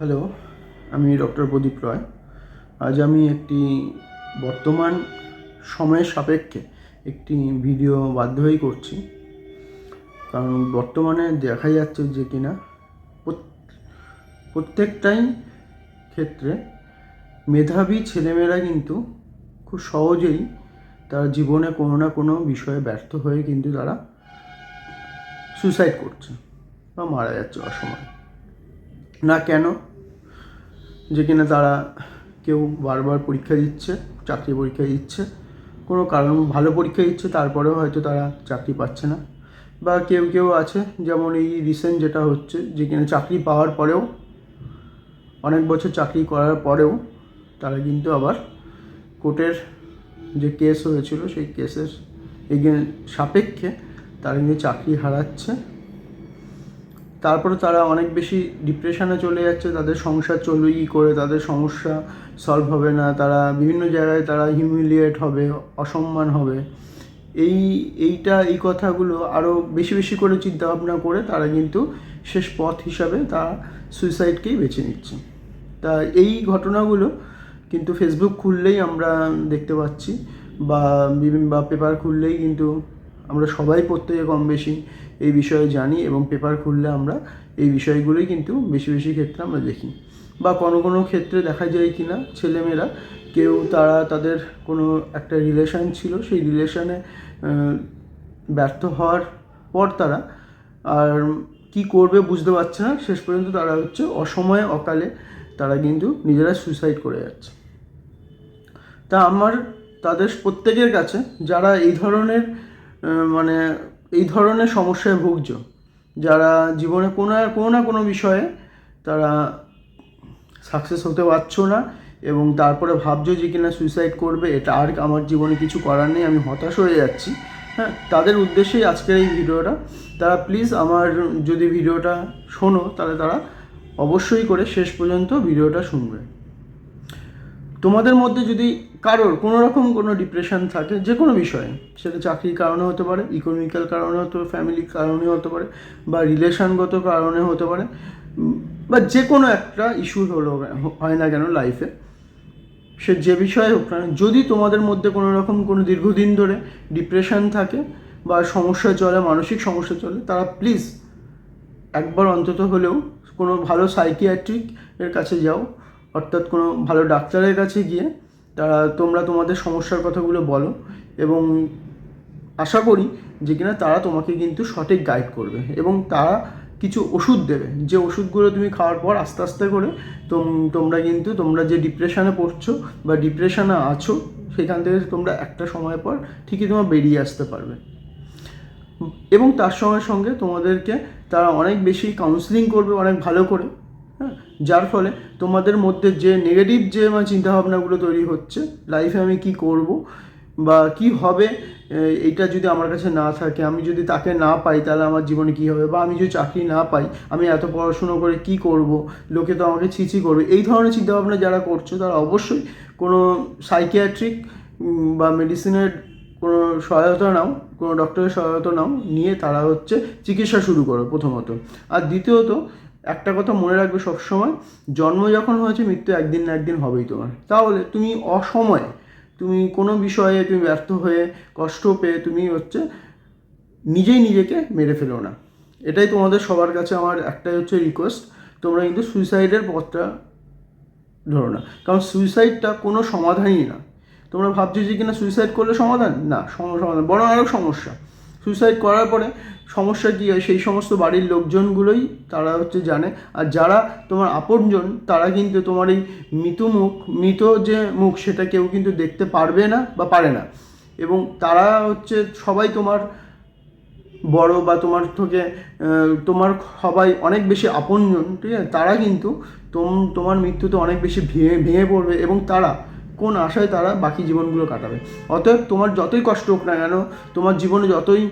Hello, আমি doctor প্রদীপ রয়। আজ আমি একটি বর্তমান সময়ের সাপেক্ষে একটি ভিডিও বাধ্য হয়েই করছি, কারণ বর্তমানে দেখা যাচ্ছে যে কিনা প্রত্যেকটাই ক্ষেত্রে মেধাবী ছেলেমেয়েরা কিন্তু খুব সহজেই তারা জীবনে কোনো না কোনো বিষয়ে ব্যর্থ হয়ে কিন্তু তারা সুইসাইড করছে বা মারা যাচ্ছে অসময়ে। না কেন? যে কিনা তারা কেউ বারবার পরীক্ষা দিচ্ছে, চাকরি পরীক্ষা দিচ্ছে, কোনো কারণ ভালো পরীক্ষা দিচ্ছে, তারপরেও হয়তো তারা চাকরি পাচ্ছে না। বা কেউ কেউ আছে, যেমন এই রিসেন্ট যেটা হচ্ছে, যে কিনা চাকরি পাওয়ার পরেও, অনেক বছর চাকরি করার পরেও তারা কিন্তু আবার কোর্টের যে কেস হয়েছিল সেই কেসের সাপেক্ষে তারা কিন্তু চাকরি হারাচ্ছে। তারপরে তারা অনেক বেশি ডিপ্রেশনে চলে যাচ্ছে, তাদের সংসার চলবে কী করে, তাদের সমস্যা সলভ হবে না, তারা বিভিন্ন জায়গায় তারা হিউমিলিয়েট হবে, অসম্মান হবে। এই কথাগুলো আরও বেশি বেশি করে চিন্তাভাবনা করে তারা কিন্তু শেষ পথ হিসাবে তারা সুইসাইডকেই বেছে নিচ্ছে। তা এই ঘটনাগুলো কিন্তু ফেসবুক খুললেই আমরা দেখতে পাচ্ছি, বা পেপার খুললেই কিন্তু আমরা সবাই প্রত্যেকে কম বেশি এই বিষয়ে জানি, এবং পেপার খুললে আমরা এই বিষয়গুলোই কিন্তু বেশি বেশি ক্ষেত্রে আমরা দেখি। বা কোনো কোনো ক্ষেত্রে দেখা যায় কি না, ছেলেমেয়েরা কেউ তাদের কোনো একটা রিলেশান ছিল, সেই রিলেশানে ব্যর্থ হওয়ার পর তারা আর কি করবে বুঝতে পারছে না, শেষ পর্যন্ত তারা অসময়ে অকালে তারা কিন্তু নিজেরা সুইসাইড করে যাচ্ছে। তা আমার তাদের প্রত্যেকের কাছে, যারা এই ধরনের সমস্যায় ভুগছ, যারা জীবনে কোনো না কোনো বিষয়ে তারা সাকসেস হতে পারছো না, এবং তারপরে ভাবছো যে কিনা সুইসাইড করবে, এটা আর আমার জীবনে কিছু করার নেই, আমি হতাশ হয়ে যাচ্ছি, হ্যাঁ, তাদের উদ্দেশ্যেই আজকের এই ভিডিওটা। তারা প্লিজ আমার যদি ভিডিওটা শোনো, তাহলে তারা অবশ্যই করে শেষ পর্যন্ত ভিডিওটা শুনবে। তোমাদের মধ্যে যদি কারোর কোনো রকম কোনো ডিপ্রেশন থাকে, যে কোনো বিষয়ে, সেটা চাকরির কারণে হতে পারে, ইকোনমিক্যাল কারণে হতে পারে, ফ্যামিলির কারণে হতে পারে, বা রিলেশনগত কারণে হতে পারে, বা যে কোনো একটা ইস্যু হয় না কেন লাইফে, সে যে বিষয়ে হোক না, যদি তোমাদের মধ্যে কোনো রকম কোনো দীর্ঘদিন ধরে ডিপ্রেশন থাকে বা সমস্যা চলে, মানসিক সমস্যা চলে, তারা প্লিজ একবার অন্তত হলেও কোনো ভালো সাইকিয়াট্রিক এর কাছে যাও, অর্থাৎ কোনো ভালো ডাক্তারের কাছে গিয়ে তোমরা তোমাদের সমস্যার কথাগুলো বলো, এবং আশা করি যে কিনা তারা তোমাকে কিন্তু সঠিক গাইড করবে, এবং তারা কিছু ওষুধ দেবে, যে ওষুধগুলো তুমি খাওয়ার পর আস্তে আস্তে করে তোমরা যে ডিপ্রেশনে পড়ছো বা ডিপ্রেশনে আছো, সেখান থেকে তোমরা একটা সময় পর ঠিকই তোমরা বেরিয়ে আসতে পারবে। এবং তার সঙ্গে সঙ্গে তোমাদেরকে তারা অনেক বেশি কাউন্সেলিং করবে, অনেক ভালো করে, হ্যাঁ, যার ফলে তোমাদের মধ্যে যে নেগেটিভ যে চিন্তাভাবনাগুলো তৈরি হচ্ছে, লাইফে আমি কি করব বা কি হবে, এইটা যদি আমার কাছে না থাকে, আমি যদি তাকে না পাই তাহলে আমার জীবনে কী হবে, বা আমি যদি চাকরি না পাই আমি এত পড়াশুনো করে কি করব, লোকে তো আমাকে ছিছি করবে, এই ধরনের চিন্তাভাবনা যারা করছো তারা অবশ্যই কোনো সাইকিয়াট্রিক বা মেডিসিনের কোনো সহায়তা নাও, কোনো ডক্টরের সহায়তা নাও, নিয়ে তারা চিকিৎসা শুরু করো প্রথমত। আর দ্বিতীয়ত একটা কথা মনে রাখবে সবসময়, জন্ম যখন হয়েছে মৃত্যু একদিন না একদিন হবেই তোমার। তাহলে তুমি অসময়ে তুমি কোনো বিষয়ে তুমি ব্যর্থ হয়ে কষ্ট পেয়ে তুমি নিজেই নিজেকে মেরে ফেলো না। এটাই তোমাদের সবার কাছে আমার একটাই রিকোয়েস্ট, তোমরা কিন্তু সুইসাইডের পথটা ধরো না, কারণ সুইসাইডটা কোনো সমাধানই না। তোমরা ভাবছো যে কিনা সুইসাইড করলে সমাধান, না, সমাধান বরং আরও সমস্যা। সুইসাইড করার পরে সমস্যা কী হয়, সেই সমস্ত বাড়ির লোকজনগুলোই তারা জানে, আর যারা তোমার আপনজন তারা কিন্তু তোমার এই মৃত যে মুখ সেটা কেউ কিন্তু দেখতে পারবে না বা পারে না, এবং তারা সবাই তোমার বড় বা তোমার সবাই অনেক বেশি আপনজন, ঠিক আছে, তারা কিন্তু তোমার মৃত্যুতে অনেক বেশি ভেঙে পড়বে, এবং তারা কোন আশায় তারা বাকি জীবনগুলো কাটাবে। অতএব তোমার যতই কষ্ট হোক না কেন, তোমার জীবনে যতই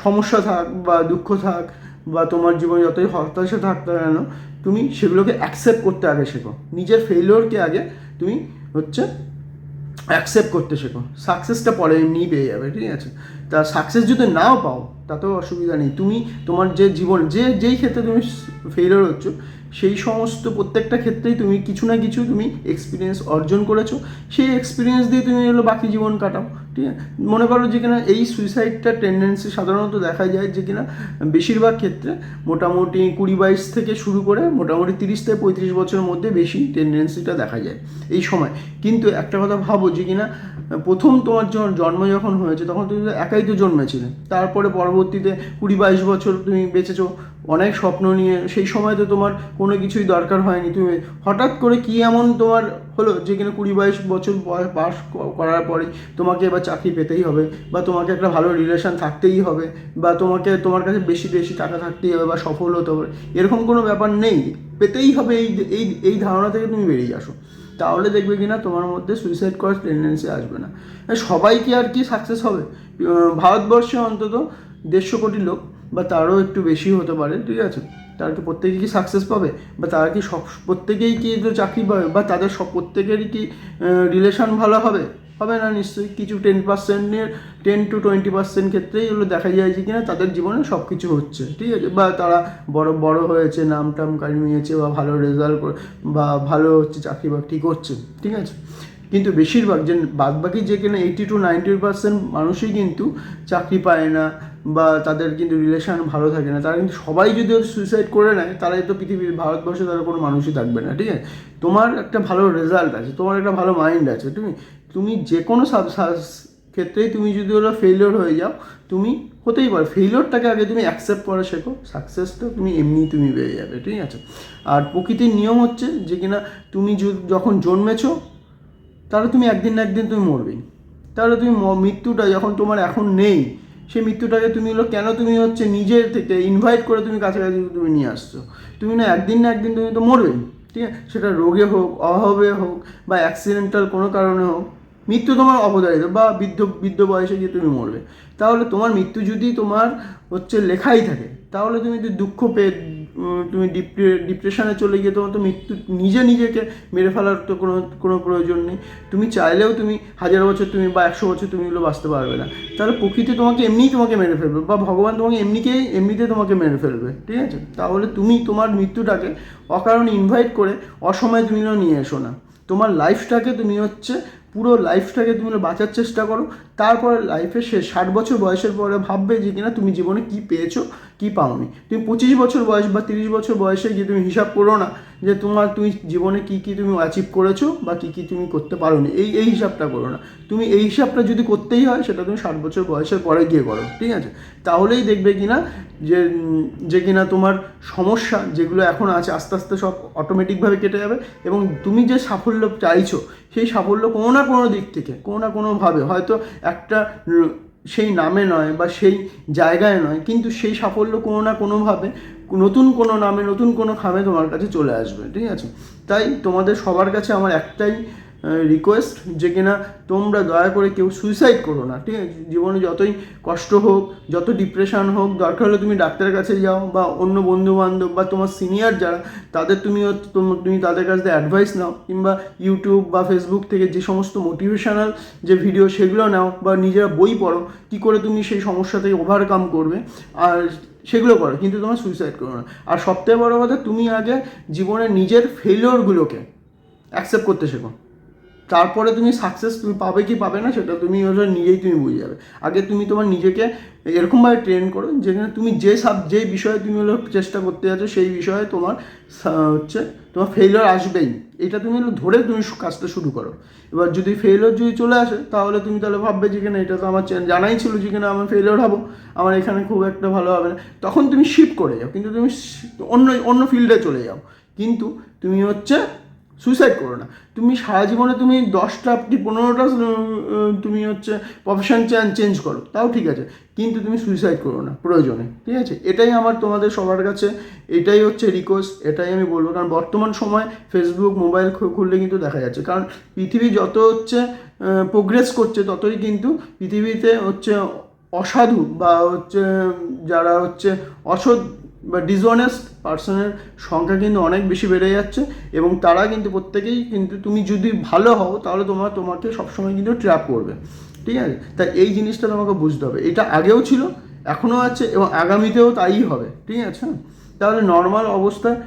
সমস্যা থাক বা দুঃখ থাক, বা তোমার জীবনে যতই হতাশা থাক না কেন, তুমি সেগুলোকে অ্যাকসেপ্ট করতে আগে শেখো। নিজের ফেলিওরকে আগে তুমি অ্যাকসেপ্ট করতে শেখো। সাকসেসটা পরে এমনিই পেয়ে যাবে, ঠিক আছে। তা সাকসেস যদি নাও পাও তাতেও অসুবিধা নেই। তুমি তোমার যে জীবন যেই ক্ষেত্রে তুমি ফেলিওর হচ্ছ সেই সমস্ত প্রত্যেকটা ক্ষেত্রেই তুমি কিছু না কিছু তুমি এক্সপিরিয়েন্স অর্জন করেছো, সেই এক্সপিরিয়েন্স দিয়ে তুমি বাকি জীবন কাটাও। ঠিক আছে, মনে করো যে কিনা এই সুইসাইডটা টেন্ডেন্সি সাধারণত দেখা যায় যে কিনা বেশিরভাগ ক্ষেত্রে মোটামুটি 20-22 থেকে শুরু করে মোটামুটি 30 থেকে 35 বছরের মধ্যে বেশি টেন্ডেন্সিটা দেখা যায় এই সময়। কিন্তু একটা কথা ভাবো যে কিনা প্রথম তোমার জন্ম যখন হয়েছে তখন তুমি একাই তো জন্মেছিলে, তারপরে পরবর্তীতে 20-22 বছর তুমি বেঁচেছো অনেক স্বপ্ন নিয়ে, সেই সময় তো তোমার কোনো কিছুই দরকার হয়নি। তুমি হঠাৎ করে কি এমন তোমার হলো যে কিনা 20-22 বছর পাস করার পরে তোমাকে এবার চাকরি পেতেই হবে, বা তোমাকে একটা ভালো রিলেশন থাকতেই হবে, বা তোমার কাছে বেশি বেশি টাকা থাকতেই হবে, বা সফল হতে হবে, এরকম কোনো ব্যাপার নেই। পেতেই হবে এই ধারণা থেকে তুমি বেরিয়ে আসো, তাহলে দেখবে কিনা তোমার মধ্যে সুইসাইড করার টেন্ডেন্সি আসবে না। সবাই কি আর কি সাকসেস হবে? ভারতবর্ষে অন্তত 150 কোটি লোক বা তারও একটু বেশি হতে পারে, ঠিক আছে, তারা কি প্রত্যেকেই কি সাকসেস পাবে, বা তারা কি প্রত্যেকেই কি চাকরি পাবে, বা তাদের প্রত্যেকেরই কি রিলেশন ভালো হবে? হবে না নিশ্চয়ই। কিছু 10-20% ক্ষেত্রেই এগুলো দেখা যায় যে কিনা তাদের জীবনে সব কিছু হচ্ছে, ঠিক আছে, বা তারা বড় হয়েছে, নাম টাম কামিয়েছে, বা ভালো রেজাল্ট বা ভালো হচ্ছে চাকরি বাকরি করছে, ঠিক আছে। কিন্তু বেশিরভাগ যে বাদবাকি যে কিনা 80-90% মানুষই কিন্তু চাকরি পায় না, বা তাদের কিন্তু রিলেশন ভালো থাকে না, তারা কিন্তু সবাই যদি সুইসাইড করে নেয় তাহলে তো পৃথিবীর ভারতবর্ষে তারা কোনো মানুষই থাকবে না, ঠিক আছে। তোমার একটা ভালো রেজাল্ট আছে, তোমার একটা ভালো মাইন্ড আছে, তুমি যে কোনো ক্ষেত্রেই তুমি যদি ফেলিওর হয়ে যাও, তুমি হতেই পারো, ফেলিওরটাকে আগে তুমি অ্যাকসেপ্ট করা শেখো, সাকসেসটা তুমি এমনিই তুমি পেয়ে যাবে, ঠিক আছে। আর প্রকৃতির নিয়ম হচ্ছে যে কিনা তুমি যখন জন্মেছো তাহলে তুমি একদিন না একদিন তুমি মরবেই, তাহলে তুমি মৃত্যুটা যখন তোমার এখন নেই, সেই মৃত্যুটাকে তুমি কেন তুমি নিজের থেকে ইনভাইট করে তুমি কাছাকাছি তুমি নিয়ে আসছো? তুমি না একদিন তুমি তো মরবেই, ঠিক আছে, সেটা রোগে হোক, অভাবে হোক, বা অ্যাক্সিডেন্টাল কোনো কারণে হোক, মৃত্যু তোমার অবধারিত, বা বৃদ্ধ বয়সে গিয়ে তুমি মরবে। তাহলে তোমার মৃত্যু যদি তোমার লেখাই থাকে, তাহলে তুমি যদি দুঃখ পেয়ে তুমি ডিপ্রেশনে চলে গিয়ে তোমার তো মৃত্যু নিজেকে মেরে ফেলার তো কোনো প্রয়োজন নেই। তুমি চাইলেও তুমি 1000 বছর তুমি বা 100 বছর তুমি বাঁচতে পারবে না, তাহলে প্রকৃতি তোমাকে মেরে ফেলবে, বা ভগবান তোমাকে এমনিতে তোমাকে মেরে ফেলবে, ঠিক আছে। তাহলে তুমি তোমার মৃত্যুটাকে অকারণে ইনভাইট করে অসময়ে তুমি নিয়ে এসো না। তোমার লাইফটাকে তুমি পুরো লাইফটাকে তুমি বাঁচার চেষ্টা করো, তারপরে লাইফে 60 বছর বয়সের পরে ভাববে যে কিনা তুমি জীবনে কী পেয়েছো কী পাওনি। তুমি 25 বছর বয়স বা 30 বছর বয়সে গিয়ে তুমি হিসাব করো না যে তুমি জীবনে কী তুমি অ্যাচিভ করেছো বা কী তুমি করতে পারো নি, এই হিসাবটা করো না। তুমি এই হিসাবটা যদি করতেই হয় সেটা তুমি 60 বছর বয়সের পরে গিয়ে করো, ঠিক আছে। তাহলেই দেখবে কিনা যে কিনা তোমার সমস্যা যেগুলো এখন আছে আস্তে আস্তে সব অটোমেটিকভাবে কেটে যাবে, এবং তুমি যে সাফল্য চাইছো সেই সাফল্য কোনো না কোনো দিক থেকে কোনো না কোনোভাবে, হয়তো একটা সেই নামে নয় বা সেই জায়গায় নয়, কিন্তু সেই সাফল্য কোনো না কোনোভাবে নতুন কোনো নামে নতুন কোনো খামে তোমার কাছে চলে আসবে, ঠিক আছে। তাই তোমাদের সবার কাছে আমার একটাই রিকোয়েস্ট যে কিনা তোমরা দয়া করে কেউ সুইসাইড করো না, ঠিক আছে। জীবনে যতই কষ্ট হোক, যত ডিপ্রেশন হোক, দরকার হলে তুমি ডাক্তারের কাছে যাও, বা অন্য বন্ধুবান্ধব বা তোমার সিনিয়র যারা তাদের তুমি তাদের কাছ থেকে অ্যাডভাইস নাও, কিংবা ইউটিউব বা ফেসবুক থেকে যে সমস্ত মোটিভেশনাল যে ভিডিও সেগুলো নাও, বা নিজেরা বই পড়ো কী করে তুমি সেই সমস্যা থেকে ওভারকাম করবে, আর সেগুলো করো, কিন্তু তোমার সুইসাইড করো না। আর সবথেকে বড়ো কথা, তুমি আগে জীবনের নিজের ফেলিওরগুলোকে অ্যাকসেপ্ট করতে শেখো, তারপরে তুমি সাকসেস তুমি পাবে কি পাবে না সেটা তুমি নিজেই তুমি বুঝে যাবে। আগে তুমি তোমার নিজেকে এরকমভাবে ট্রেন করো যেখানে তুমি যেই বিষয়ে তুমি চেষ্টা করতে যাচ্ছ সেই বিষয়ে তোমার তোমার ফেলিওর আসবেই, এটা তুমি ধরে তুমি কাজটা শুরু করো। এবার যদি ফেলিওর যদি চলে আসে তাহলে তুমি ভাববে যে এটা তো আমার জানাই ছিল যে আমার ফেলিওর হবো, আমার এখানে খুব একটা ভালো হবে না, তখন তুমি শিফট করে যাও, কিন্তু তুমি অন্য ফিল্ডে চলে যাও, কিন্তু তুমি সুইসাইড করো না। তুমি সারা জীবনে তুমি 10টা কি 15টা তুমি প্রফেশন চেঞ্জ করো, তাও ঠিক আছে, কিন্তু তুমি সুইসাইড করো না প্রয়োজনে, ঠিক আছে। এটাই আমার তোমাদের সবার কাছে এটাই রিকোয়েস্ট, এটাই আমি বলবো। কারণ বর্তমান সময় ফেসবুক মোবাইল খুললে কিন্তু দেখা যাচ্ছে, কারণ পৃথিবী যত প্রোগ্রেস করছে ততই কিন্তু পৃথিবীতে অসাধু বা যারা অসৎ বা ডিসঅনেস্ট পার্সনের সংখ্যা কিন্তু অনেক বেশি বেড়ে যাচ্ছে, এবং তারা কিন্তু প্রত্যেকেই কিন্তু তুমি যদি ভালো হও তাহলে তোমাকে সবসময় কিন্তু ট্র্যাপ করবে, ঠিক আছে? তাই এই জিনিসটা তোমাকে বুঝতে হবে, এটা আগেও ছিল, এখনও আছে এবং আগামীতেও তাই হবে, ঠিক আছে? তাহলে নর্মাল অবস্থায়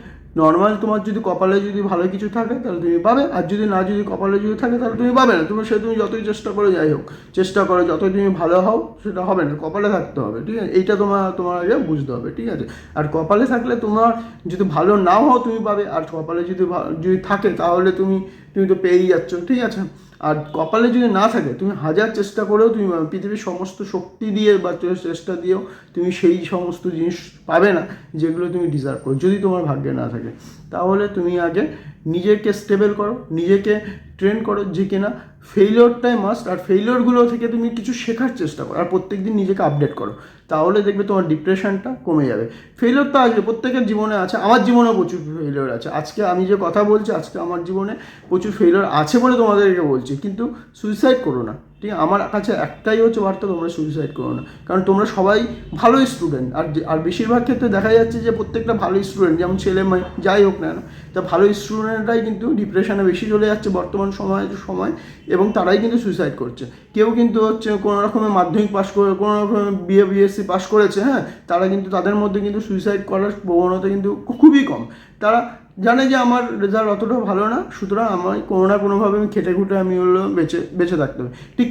নর্মাল তোমার যদি কপালে যদি ভালো কিছু থাকে তাহলে তুমি পাবে, আর যদি কপালে যদি থাকে তাহলে তুমি পাবে না। তুমি যতই চেষ্টা করো, যাই হোক চেষ্টা করো, যতই তুমি ভালো হও সেটা হবে না, কপালে থাকতে হবে, ঠিক আছে? এইটা তোমার আগে বুঝতে হবে, ঠিক আছে? আর কপালে থাকলে তোমার যদি ভালো নাও হও তুমি পাবে, আর কপালে যদি থাকে তাহলে তুমি তো পেয়েই যাচ্ছ, ঠিক আছে? আর কপালে যদি না থাকে তুমি হাজার চেষ্টা করেও তুমি পৃথিবীর সমস্ত শক্তি দিয়ে বা চেষ্টা দিয়েও তুমি সেই সমস্ত জিনিস পাবে না যেগুলো তুমি ডিজার্ভ করো, যদি তোমার ভাগ্যে না থাকে। তাহলে তুমি আগে নিজেকে স্টেবল করো, নিজেকে ট্রেন করো যে কিনা ফেইলিওরটাই মাস্ট, আর ফেইলিওরগুলো থেকে তুমি কিছু শেখার চেষ্টা করো, আর প্রত্যেকদিন নিজেকে আপডেট করো, তাহলে দেখবে তোমার ডিপ্রেশনটা কমে যাবে। ফেইলিওর তো আসবে, প্রত্যেকের জীবনে আছে, আমার জীবনেও প্রচুর ফেইলিওর আছে। আজকে আমি যে কথা বলছি, আজকে আমার জীবনে প্রচুর ফেইলিওর আছে বলে তোমাদেরকে বলছি, কিন্তু সুইসাইড করো না, ঠিক আছে? আমার কাছে একটাই হচ্ছে বার্তা, তোমরা সুইসাইড করো না, কারণ তোমরা সবাই ভালো স্টুডেন্ট, আর বেশিরভাগ ক্ষেত্রে দেখা যাচ্ছে যে প্রত্যেকটা ভালো স্টুডেন্ট, যেমন ছেলে মেয়ে যাই হোক না কেন, তা ভালো স্টুডেন্টরাই কিন্তু ডিপ্রেশনে বেশি চলে যাচ্ছে বর্তমান সময়, এবং তারাই কিন্তু সুইসাইড করছে। কেউ কিন্তু হচ্ছে কোনো রকমের মাধ্যমিক পাস করে, কোনো রকমের বিএসসি পাস করেছে, হ্যাঁ, তারা কিন্তু তাদের মধ্যে কিন্তু সুইসাইড করার প্রবণতা কিন্তু খুবই কম। তারা জানে যে আমার রেজাল্ট অতটা ভালো না, সুতরাং আমার কোনো না কোনোভাবে আমি খেটে খুঁটে আমি হলো বেঁচে থাকতে হবে। ঠিক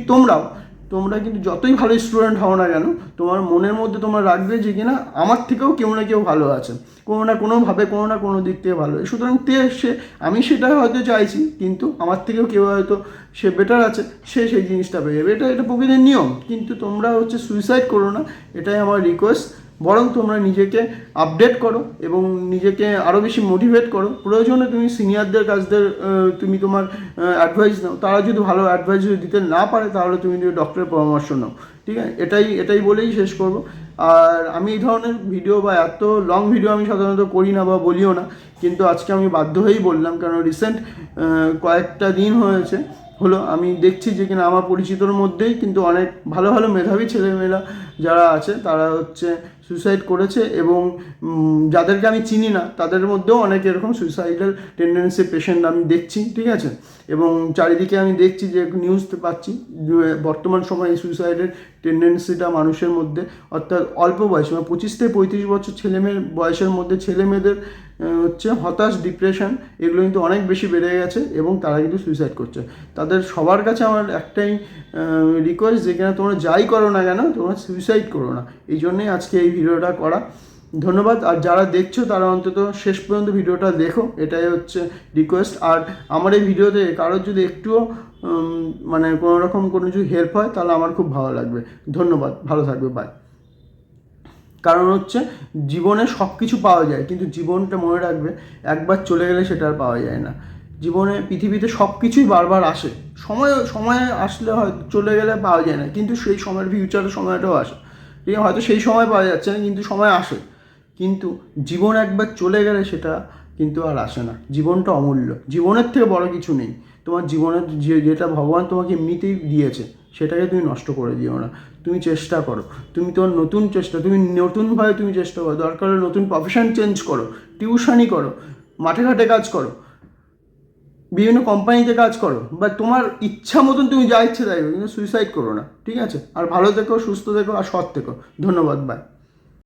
তোমরা কিন্তু যতই ভালো স্টুডেন্ট হও না কেন, তোমার মনের মধ্যে তোমার রাখবে যে কিনা আমার থেকেও কেউ না কেউ ভালো আছে, কোনো না কোনোভাবে কোনো না কোনো দিক থেকে ভালো। সুতরাং আমি সেটা হয়তো চাইছি, কিন্তু আমার থেকেও কেউ হয়তো সে বেটার আছে, সেই জিনিসটা পেয়ে যাবে। এটা প্রকৃতির নিয়ম, কিন্তু তোমরা হচ্ছে সুইসাইড করো না, এটাই আমার রিকোয়েস্ট। বরং তোমরা নিজেকে আপডেট করো এবং নিজেকে আরও বেশি মোটিভেট করো। প্রয়োজনে তুমি সিনিয়রদের কাছদের তুমি তোমার অ্যাডভাইস নাও, তারা যদি ভালো অ্যাডভাইস যদি দিতে না পারে তাহলে তুমি ডক্টরের পরামর্শ নাও, ঠিক আছে? এটাই বলেই শেষ করব। আর আমি এই ধরনের ভিডিও বা এত লং ভিডিও আমি সাধারণত করি না বা বলিও না, কিন্তু আজকে আমি বাধ্য হয়েই বললাম, কারণ রিসেন্ট কয়েকটা দিন হলো আমি দেখছি যে কিনা আমার পরিচিতর মধ্যেই কিন্তু অনেক ভালো ভালো মেধাবী ছেলেমেয়েরা যারা আছে তারা হচ্ছে সুইসাইড করেছে, এবং যাদেরকে আমি চিনি না তাদের মধ্যেও অনেক এরকম সুইসাইডাল টেন্ডেন্সি পেশেন্ট আমি দেখছি, ঠিক আছে? এবং চারিদিকে আমি দেখছি যে নিউজ পাচ্ছি বর্তমান সময়ে সুইসাইডের টেন্ডেন্সিটা মানুষের মধ্যে, অর্থাৎ অল্প বয়স মানে 25 থেকে 35 বছর ছেলেমেয়ের বয়সের মধ্যে ছেলেমেয়েদের হচ্ছে হতাশ, ডিপ্রেশন, এগুলো কিন্তু অনেক বেশি বেড়ে গেছে, এবং তারা কিন্তু সুইসাইড করছে। তাদের সবার কাছে আমার একটাই রিকোয়েস্ট যে কিনা তোমরা যাই করো না কেন তোমরা সুইসাইড করো না। এই জন্যেই আজকে এই ভিডিওটা করা। ধন্যবাদ। আর যারা দেখছো তারা অন্তত শেষ পর্যন্ত ভিডিওটা দেখো, এটাই হচ্ছে রিকোয়েস্ট। আর আমার এই ভিডিওতে কারোর যদি একটুও মানে কোনো রকম কোনো যদি হেল্প হয় তাহলে আমার খুব ভালো লাগবে। ধন্যবাদ, ভালো থাকবে, বাই। কারণ হচ্ছে জীবনে সব কিছু পাওয়া যায়, কিন্তু জীবনটা মনে রাখবে একবার চলে গেলে সেটা আর পাওয়া যায় না। জীবনে পৃথিবীতে সব কিছুই বারবার আসে, সময় আসলে হয় চলে গেলে পাওয়া যায় না, কিন্তু সেই সময়ের ফিউচারের সময়টাও আসে, ঠিক আছে? হয়তো সেই সময় পাওয়া যাচ্ছে না, কিন্তু সময় আসে। কিন্তু জীবন একবার চলে গেলে সেটা কিন্তু আর আসে না। জীবনটা অমূল্য, জীবনের থেকে বড় কিছু নেই। তোমার জীবনের যেটা ভগবান তোমাকে এমনিতেই দিয়েছে সেটাকে তুমি নষ্ট করে দিও না। তুমি চেষ্টা করো, তুমি নতুনভাবে তুমি চেষ্টা করো, দরকার হলে নতুন প্রফেশন চেঞ্জ করো, টিউশনি করো, মাঠে ঘাটে কাজ করো, বিভিন্ন কোম্পানিতে কাজ করো, বা তোমার ইচ্ছা মতন তুমি যা ইচ্ছে তাই করো, কিন্তু সুইসাইড করো না, ঠিক আছে? আর ভালো থেকো, সুস্থ থেকো, আর সৎ থেকো। ধন্যবাদ, বাই।